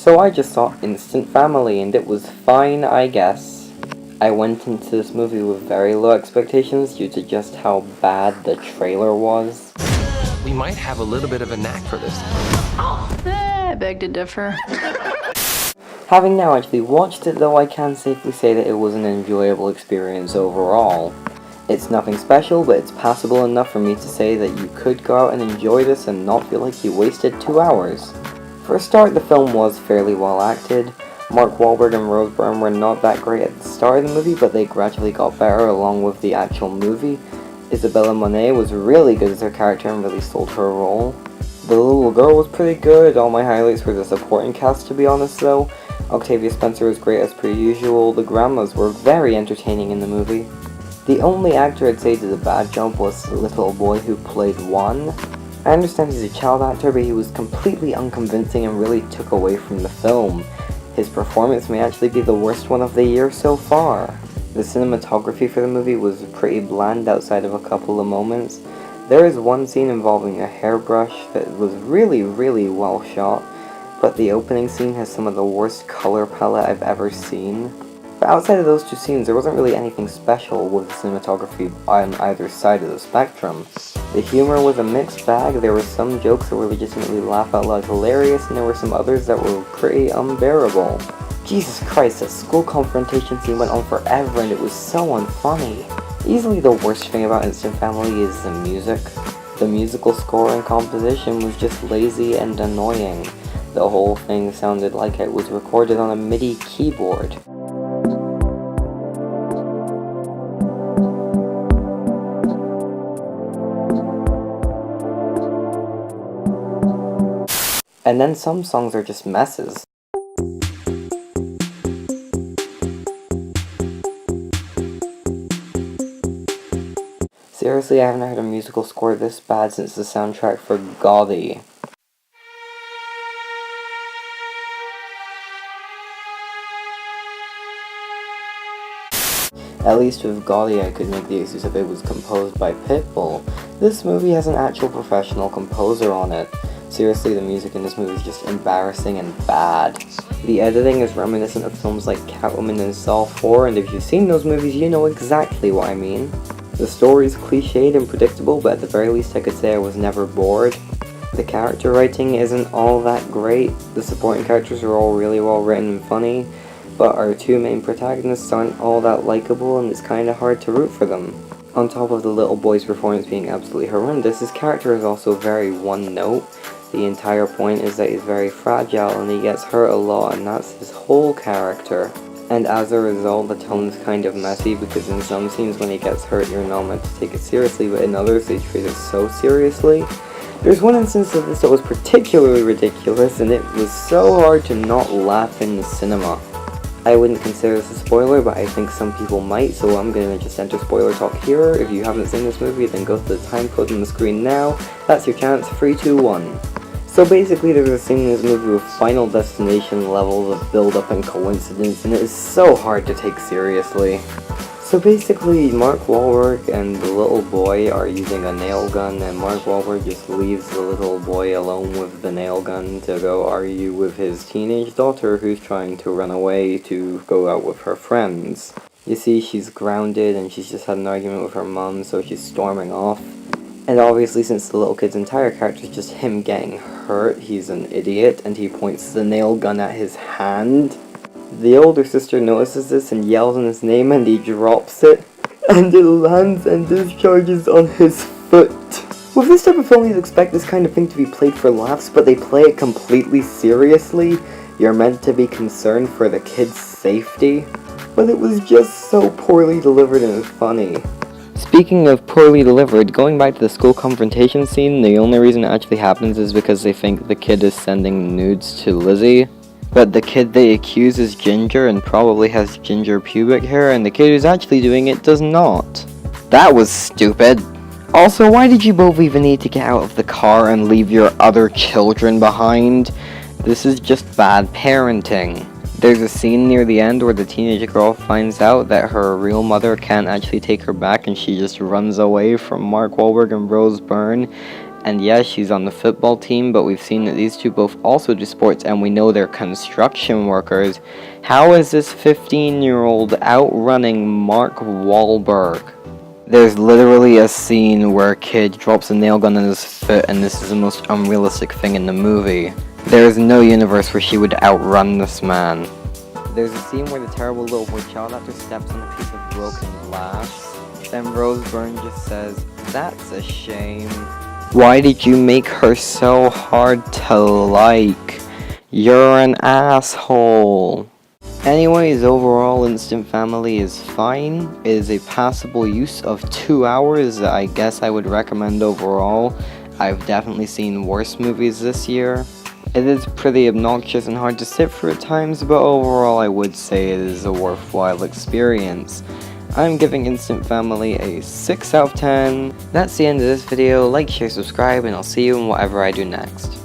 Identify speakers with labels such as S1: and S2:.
S1: So I just saw Instant Family, and it was fine, I guess. I went into this movie with very low expectations due to just how bad the trailer was.
S2: We might have a little bit of a knack for this.
S3: I beg to differ.
S1: Having now actually watched it though, I can safely say that it was an enjoyable experience overall. It's nothing special, but it's passable enough for me to say that you could go out and enjoy this and not feel like you wasted 2 hours. For a start, the film was fairly well acted. Mark Wahlberg and Rose Byrne were not that great at the start of the movie, but they gradually got better along with the actual movie. Isabella Monet was really good as her character and really sold her role. The little girl was pretty good. All my highlights were the supporting cast, to be honest though. Octavia Spencer was great as per usual. The grandmas were very entertaining in the movie. The only actor I'd say did a bad job was the little boy who played Juan. I understand he's a child actor, but he was completely unconvincing and really took away from the film. His performance may actually be the worst one of the year so far. The cinematography for the movie was pretty bland outside of a couple of moments. There is one scene involving a hairbrush that was really well shot, but the opening scene has some of the worst color palette I've ever seen. But outside of those two scenes, there wasn't really anything special with the cinematography on either side of the spectrum. The humor was a mixed bag. There were some jokes that were legitimately laugh out loud hilarious, and there were some others that were pretty unbearable. Jesus Christ, that school confrontation scene went on forever and it was so unfunny. Easily the worst thing about Instant Family is the music. The musical score and composition was just lazy and annoying. The whole thing sounded like it was recorded on a MIDI keyboard. And then some songs are just messes. Seriously, I haven't heard a musical score this bad since the soundtrack for Gaudi. At least with Gaudi I could make the excuse if it was composed by Pitbull. This movie has an actual professional composer on it. Seriously, the music in this movie is just embarrassing and bad. The editing is reminiscent of films like Catwoman and Saw 4, and if you've seen those movies, you know exactly what I mean. The story is cliched and predictable, but at the very least I could say I was never bored. The character writing isn't all that great. The supporting characters are all really well written and funny, but our two main protagonists aren't all that likable, and it's kinda hard to root for them. On top of the little boy's performance being absolutely horrendous, his character is also very one-note. The entire point is that he's very fragile and he gets hurt a lot, and that's his whole character. And as a result, the tone is kind of messy because in some scenes when he gets hurt, you're not meant to take it seriously, but in others they treat it so seriously. There's one instance of this that was particularly ridiculous, and it was so hard to not laugh in the cinema. I wouldn't consider this a spoiler, but I think some people might, so I'm gonna just enter spoiler talk here. If you haven't seen this movie, then go to the time code on the screen now. That's your chance. 3, 2, 1. So basically, there's a scene in this movie with Final Destination levels of build-up and coincidence, and it is so hard to take seriously. So basically, Mark Wahlberg and the little boy are using a nail gun, and Mark Wahlberg just leaves the little boy alone with the nail gun to go argue with his teenage daughter who's trying to run away to go out with her friends. You see, she's grounded and she's just had an argument with her mom, so she's storming off. And obviously, since the little kid's entire character is just him getting hurt, he's an idiot, and he points the nail gun at his hand. The older sister notices this and yells in his name, and he drops it, and it lands and discharges on his foot. With this type of film, you'd expect this kind of thing to be played for laughs, but they play it completely seriously. You're meant to be concerned for the kid's safety, but it was just so poorly delivered and funny. Speaking of poorly delivered, going back to the school confrontation scene, the only reason it actually happens is because they think the kid is sending nudes to Lizzie. But the kid they accuse is ginger and probably has ginger pubic hair, and the kid who's actually doing it does not. That was stupid. Also, why did you both even need to get out of the car and leave your other children behind? This is just bad parenting. There's a scene near the end where the teenage girl finds out that her real mother can't actually take her back, and she just runs away from Mark Wahlberg and Rose Byrne. And yes, she's on the football team, but we've seen that these two both also do sports, and we know they're construction workers. How is this 15-year-old outrunning Mark Wahlberg? There's literally a scene where a kid drops a nail gun in his foot, and this is the most unrealistic thing in the movie. There is no universe where she would outrun this man. There's a scene where the terrible little boy child actor steps on a piece of broken glass. Then Rose Byrne just says, "That's a shame. Why did you make her so hard to like? You're an asshole." Anyways, overall, Instant Family is fine. It is a passable use of 2 hours that I guess I would recommend overall. I've definitely seen worse movies this year. It is pretty obnoxious and hard to sit through at times, but overall I would say it is a worthwhile experience. I'm giving Instant Family a 6 out of 10. That's the end of this video. Like, share, subscribe, and I'll see you in whatever I do next.